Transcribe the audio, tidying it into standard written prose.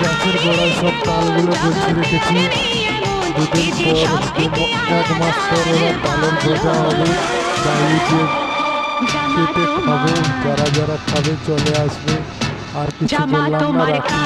গাছের গোড়ায় সব তালগুলো গুছিয়ে রেখেছি। দুদিন পর 1 মাস পর এবার তালের গজা হবে, বাইরে দিয়ে কেটে খাবে, যারা যারা খাবে চলে আসবে। আর কিছু বললাম না, রাখি।